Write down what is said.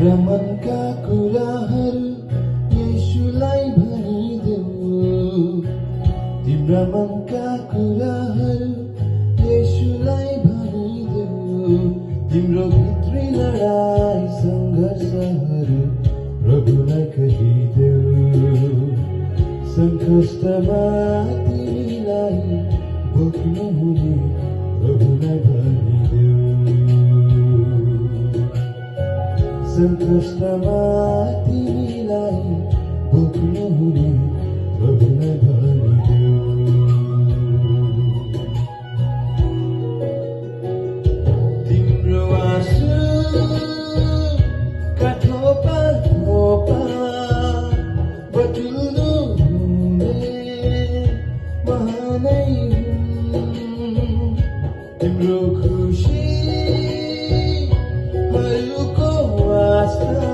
तिम्रा मनका कुराहरू येशूलाई भनिदेऊ। तिम्रा मनका कुराहरू येशूलाई भनिदेऊ। तिम्रो भित्री लडाई सङ्घर्षहरू प्रभुलाई कहिदेऊ। सङ्कष्टमा तिमीलाई बोक्नु हुने प्रभुलाई भनिदेऊ। सङ्कष्टमा तिमीलाई बोक्नु हुने प्रभुलाई भनिदेऊ। तिम्रो आँसु काठोपा थोपा बटुल्नु हुने महानै हुन्। तिम्रो खुसी हरूको आस्था